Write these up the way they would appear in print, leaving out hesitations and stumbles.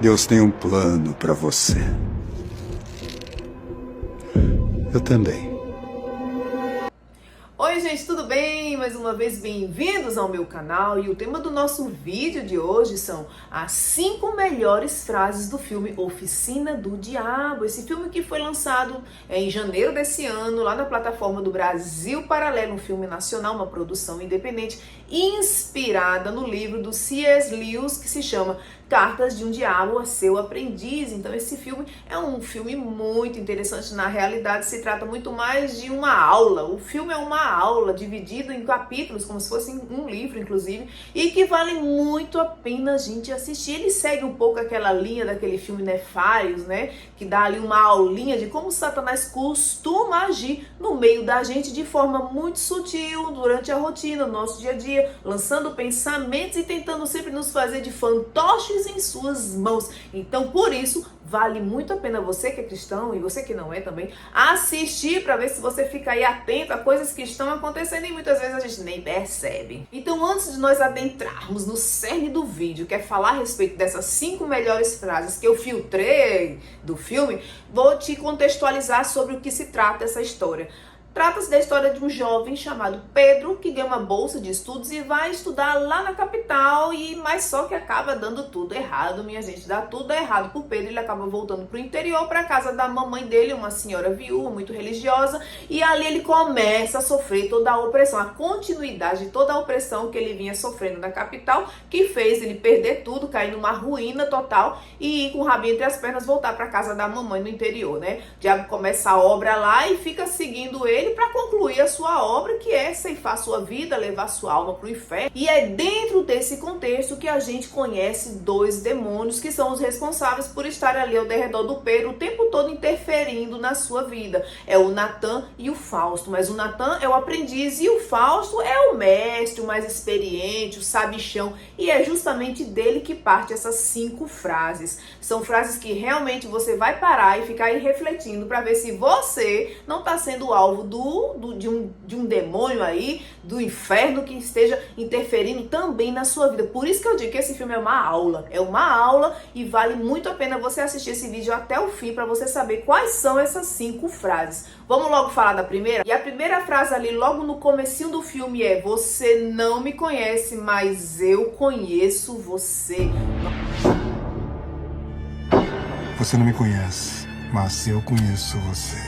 Deus tem um plano para você. Eu também. Oi gente, tudo bem? Mais uma vez bem-vindos ao meu canal e o tema do nosso vídeo de hoje são as 5 melhores frases do filme Oficina do Diabo. Esse filme que foi lançado em janeiro desse ano lá na plataforma do Brasil Paralelo, um filme nacional, uma produção independente inspirada no livro do C.S. Lewis que se chama Cartas de um Diabo a Seu Aprendiz. Então esse filme é um filme muito interessante. Na realidade se trata muito mais de uma aula. O filme é uma aula dividida em capítulos, como se fosse um livro inclusive, e que vale muito a pena a gente assistir. Ele segue um pouco aquela linha daquele filme Nefários, né? Que dá ali uma aulinha de como Satanás costuma agir no meio da gente de forma muito sutil durante a rotina, no nosso dia a dia, lançando pensamentos e tentando sempre nos fazer de fantoches em suas mãos. Então, por isso, vale muito a pena você que é cristão e você que não é também, assistir para ver se você fica aí atento a coisas que estão acontecendo e muitas vezes a gente nem percebe. Então, antes de nós adentrarmos no cerne do vídeo, que é falar a respeito dessas 5 melhores frases que eu filtrei do filme, vou te contextualizar sobre o que se trata essa história. Trata-se da história de um jovem chamado Pedro que ganha uma bolsa de estudos e vai estudar lá na capital, mas só que acaba dando tudo errado, minha gente, dá tudo errado pro Pedro. Ele acaba voltando pro interior, pra casa da mamãe dele, uma senhora viúva, muito religiosa, e ali ele começa a sofrer toda a opressão, a continuidade de toda a opressão que ele vinha sofrendo na capital, que fez ele perder tudo, cair numa ruína total e ir com o rabinho entre as pernas voltar pra casa da mamãe no interior, né? O diabo começa a obra lá e fica seguindo ele para concluir a sua obra, que é ceifar sua vida, levar sua alma para o inferno. E é dentro desse contexto que a gente conhece 2 demônios que são os responsáveis por estar ali ao redor do Pedro o tempo todo interferindo na sua vida. É o Natan e o Fausto, mas o Natan é o aprendiz e o Fausto é o mestre, o mais experiente, o sabichão, e é justamente dele que parte essas 5 frases. São frases que realmente você vai parar e ficar aí refletindo para ver se você não está sendo alvo de um demônio aí, do inferno, que esteja interferindo também na sua vida. Por isso que eu digo que esse filme é uma aula e vale muito a pena você assistir esse vídeo até o fim para você saber quais são essas 5 frases. Vamos logo falar da primeira? E a primeira frase ali, logo no comecinho do filme é: você não me conhece, mas eu conheço você. Você não me conhece, mas eu conheço você.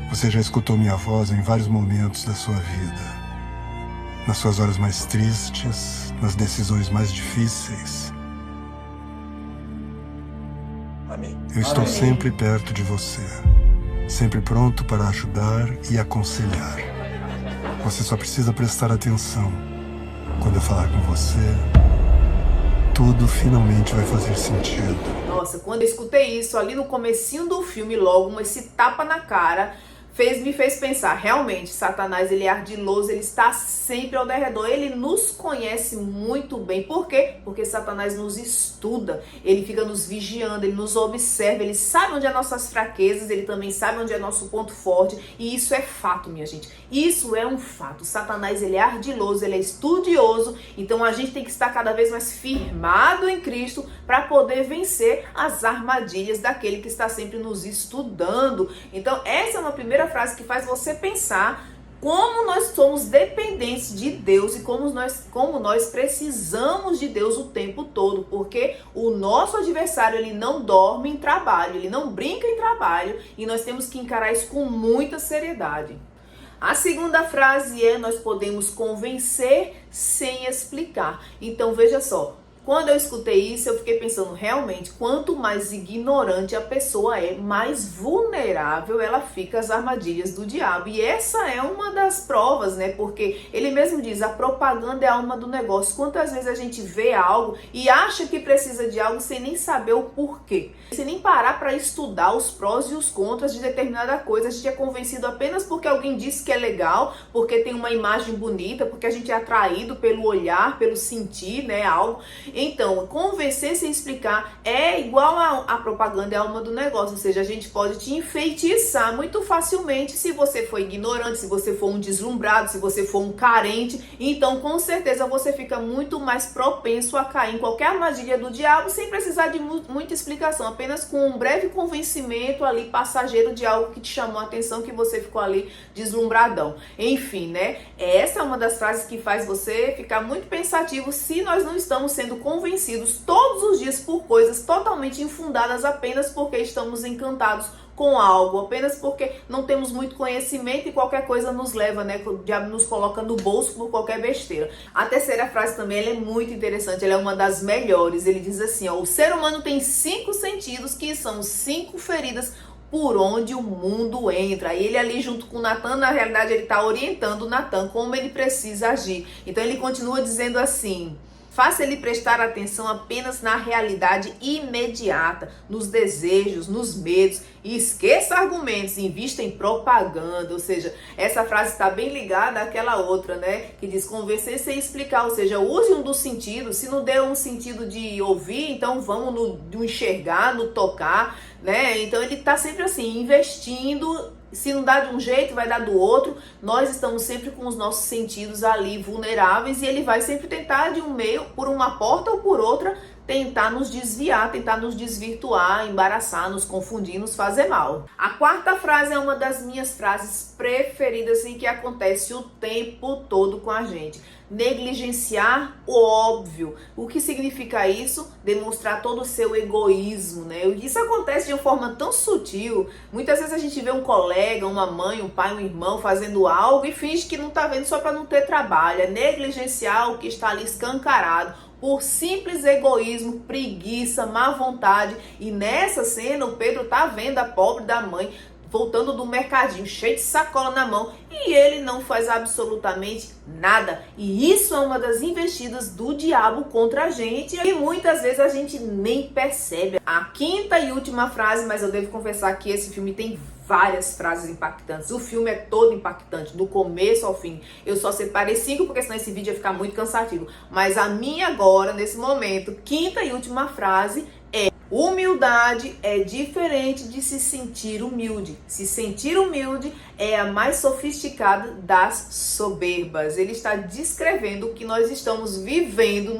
Você já escutou minha voz em vários momentos da sua vida. Nas suas horas mais tristes, nas decisões mais difíceis. Eu estou sempre perto de você. Sempre pronto para ajudar e aconselhar. Você só precisa prestar atenção. Quando eu falar com você, tudo finalmente vai fazer sentido. Nossa, quando eu escutei isso ali no comecinho do filme, logo esse tapa na cara, me fez pensar, realmente, Satanás, ele é ardiloso, ele está sempre ao redor, ele nos conhece muito bem. Por quê? Porque Satanás nos estuda, ele fica nos vigiando, ele nos observa, ele sabe onde é nossas fraquezas, ele também sabe onde é nosso ponto forte, e isso é fato, minha gente, isso é um fato. Satanás, ele é ardiloso, ele é estudioso, então a gente tem que estar cada vez mais firmado em Cristo para poder vencer as armadilhas daquele que está sempre nos estudando. Então essa é uma primeira frase que faz você pensar como nós somos dependentes de Deus e como nós precisamos de Deus o tempo todo, porque o nosso adversário, ele não dorme em trabalho, ele não brinca em trabalho, e nós temos que encarar isso com muita seriedade. A segunda frase é: nós podemos convencer sem explicar. Então veja só, quando eu escutei isso, eu fiquei pensando, realmente, quanto mais ignorante a pessoa é, mais vulnerável ela fica às armadilhas do diabo. E essa é uma das provas, né? Porque ele mesmo diz, a propaganda é a alma do negócio. Quantas vezes a gente vê algo e acha que precisa de algo sem nem saber o porquê, sem nem parar para estudar os prós e os contras de determinada coisa. A gente é convencido apenas porque alguém disse que é legal, porque tem uma imagem bonita, porque a gente é atraído pelo olhar, pelo sentir, né, algo. Então, convencer sem explicar é igual a propaganda, é a alma do negócio, ou seja, a gente pode te enfeitiçar muito facilmente se você for ignorante, se você for um deslumbrado, se você for um carente. Então, com certeza, você fica muito mais propenso a cair em qualquer armadilha do diabo sem precisar de muita explicação, apenas com um breve convencimento ali passageiro de algo que te chamou a atenção, que você ficou ali deslumbradão. Enfim, né? Essa é uma das frases que faz você ficar muito pensativo se nós não estamos sendo convencidos todos os dias por coisas totalmente infundadas apenas porque estamos encantados com algo, apenas porque não temos muito conhecimento e qualquer coisa nos leva, né? O diabo nos coloca no bolso por qualquer besteira. A terceira frase também, ela é muito interessante, ela é uma das melhores. Ele diz assim, ó: o ser humano tem 5 sentidos, que são 5 feridas por onde o mundo entra. E ele ali junto com o Natan, na realidade ele está orientando o Natan como ele precisa agir. Então ele continua dizendo assim: faça ele prestar atenção apenas na realidade imediata, nos desejos, nos medos, e esqueça argumentos, invista em propaganda. Ou seja, essa frase está bem ligada àquela outra, né? Que diz convencer sem explicar, ou seja, use um dos sentidos. Se não deu um sentido de ouvir, então vamos no enxergar, no tocar, né? Então ele está sempre assim, investindo. Se não dá de um jeito, vai dar do outro. Nós estamos sempre com os nossos sentidos ali vulneráveis e ele vai sempre tentar de um meio, por uma porta ou por outra, tentar nos desviar, tentar nos desvirtuar, embaraçar, nos confundir, nos fazer mal. A quarta frase é uma das minhas frases preferidas e que acontece o tempo todo com a gente: negligenciar o óbvio. O que significa isso? Demonstrar todo o seu egoísmo, né? Isso acontece de uma forma tão sutil. Muitas vezes a gente vê um colega, uma mãe, um pai, um irmão fazendo algo e finge que não tá vendo só para não ter trabalho. É negligenciar o que está ali escancarado por simples egoísmo, preguiça, má vontade. E nessa cena o Pedro tá vendo a pobre da mãe voltando do mercadinho, cheio de sacola na mão, e ele não faz absolutamente nada. E isso é uma das investidas do diabo contra a gente, e muitas vezes a gente nem percebe. A quinta e última frase, mas eu devo confessar que esse filme tem várias frases impactantes. O filme é todo impactante, do começo ao fim. Eu só separei 5, porque senão esse vídeo ia ficar muito cansativo. Mas a minha agora, nesse momento, quinta e última frase é: humildade é diferente de se sentir humilde. Se sentir humilde é a mais sofisticada das soberbas. Ele está descrevendo o que nós estamos vivendo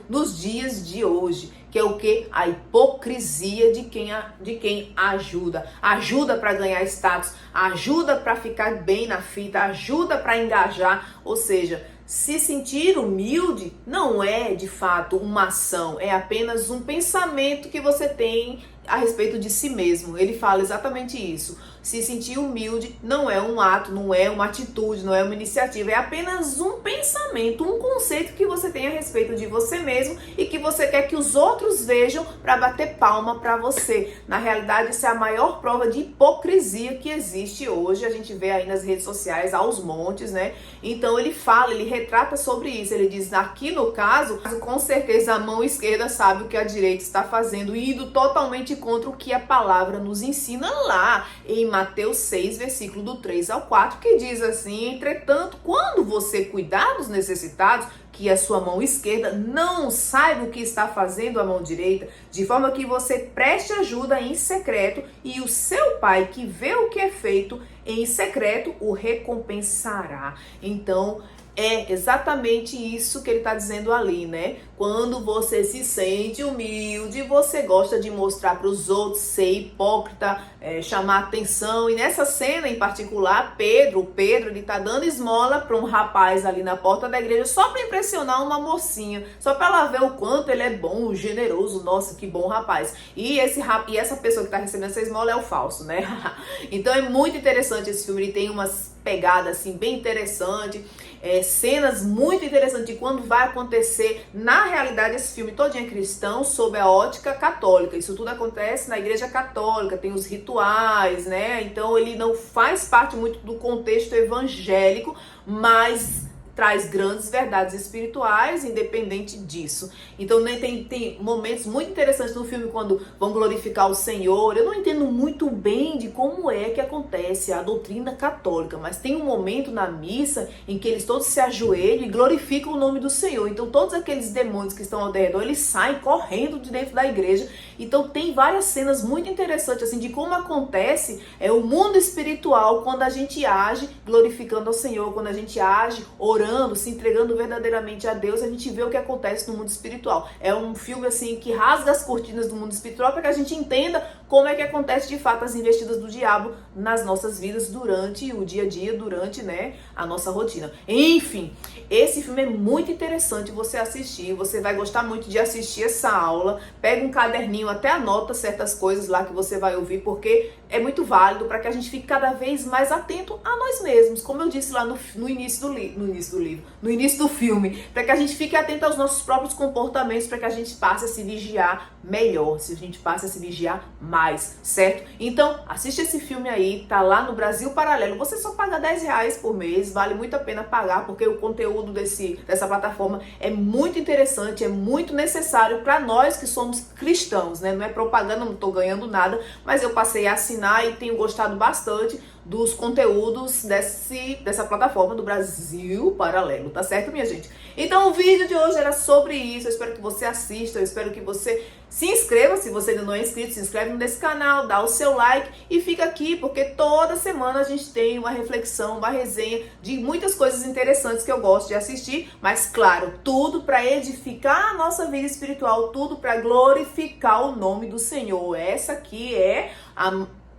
nos dias de hoje, que é o que? A hipocrisia de quem ajuda. Ajuda para ganhar status, ajuda para ficar bem na fita, ajuda para engajar. Ou seja, se sentir humilde não é de fato uma ação, é apenas um pensamento que você tem a respeito de si mesmo. Ele fala exatamente isso. Se sentir humilde não é um ato, não é uma atitude, não é uma iniciativa, é apenas um pensamento, um conceito que você tem a respeito de você mesmo e que você quer que os outros vejam para bater palma para você. Na realidade, isso é a maior prova de hipocrisia que existe hoje. A gente vê aí nas redes sociais aos montes, né? Então ele fala, ele retrata sobre isso. Ele diz: aqui no caso, com certeza a mão esquerda sabe o que a direita está fazendo, indo totalmente contra o que a palavra nos ensina lá em Mateus 6, versículo do 3 ao 4, que diz assim: entretanto, quando você cuidar dos necessitados, que a sua mão esquerda não saiba o que está fazendo a mão direita, de forma que você preste ajuda em secreto, e o seu pai, que vê o que é feito em secreto, o recompensará. Então, é exatamente isso que ele está dizendo ali, né? Quando você se sente humilde, você gosta de mostrar para os outros, ser hipócrita, chamar atenção. E nessa cena em particular, Pedro, ele tá dando esmola para um rapaz ali na porta da igreja, só para impressionar uma mocinha, só para ela ver o quanto ele é bom, generoso. Nossa, que bom rapaz. E essa pessoa que tá recebendo essa esmola é o falso, né? Então é muito interessante esse filme, ele tem umas pegadas assim bem interessantes, cenas muito interessantes de quando vai acontecer. Na realidade, esse filme todinho é cristão sob a ótica católica. Isso tudo acontece na igreja católica, tem os rituais, né? Então ele não faz parte muito do contexto evangélico, mas traz grandes verdades espirituais, independente disso. Então, né, tem momentos muito interessantes no filme quando vão glorificar o Senhor. Eu não entendo muito bem de como é que acontece a doutrina católica, mas tem um momento na missa em que eles todos se ajoelham e glorificam o nome do Senhor. Então, todos aqueles demônios que estão ao redor, eles saem correndo de dentro da igreja. Então, tem várias cenas muito interessantes, assim, de como acontece o mundo espiritual quando a gente age glorificando ao Senhor, quando a gente age orando, se entregando verdadeiramente a Deus, a gente vê o que acontece no mundo espiritual. É um filme assim que rasga as cortinas do mundo espiritual para que a gente entenda como é que acontece de fato as investidas do diabo nas nossas vidas durante o dia a dia, durante, né, a nossa rotina. Enfim, esse filme é muito interessante você assistir, você vai gostar muito de assistir essa aula. Pega um caderninho, até anota certas coisas lá que você vai ouvir, porque é muito válido para que a gente fique cada vez mais atento a nós mesmos, como eu disse lá no início do filme, para que a gente fique atento aos nossos próprios comportamentos, para que a gente passe a se vigiar melhor, se a gente passe a se vigiar mais, certo? Então, assiste esse filme aí, tá lá no Brasil Paralelo. Você só paga R$10 por mês, vale muito a pena pagar, porque o conteúdo dessa plataforma é muito interessante, é muito necessário para nós que somos cristãos, né? Não é propaganda, não tô ganhando nada, mas eu passei a assinar e tenho gostado bastante dos conteúdos dessa plataforma do Brasil Paralelo, tá certo, minha gente? Então o vídeo de hoje era sobre isso. Eu espero que você assista, eu espero que você se inscreva. Se você ainda não é inscrito, se inscreve nesse canal, dá o seu like e fica aqui, porque toda semana a gente tem uma reflexão, uma resenha de muitas coisas interessantes que eu gosto de assistir, mas claro, tudo para edificar a nossa vida espiritual, tudo para glorificar o nome do Senhor. Essa aqui é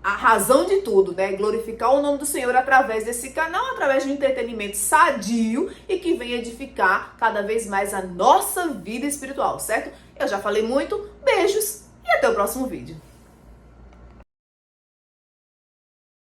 a razão de tudo, né? Glorificar o nome do Senhor através desse canal, através de um entretenimento sadio e que vem edificar cada vez mais a nossa vida espiritual, certo? Eu já falei muito, beijos e até o próximo vídeo.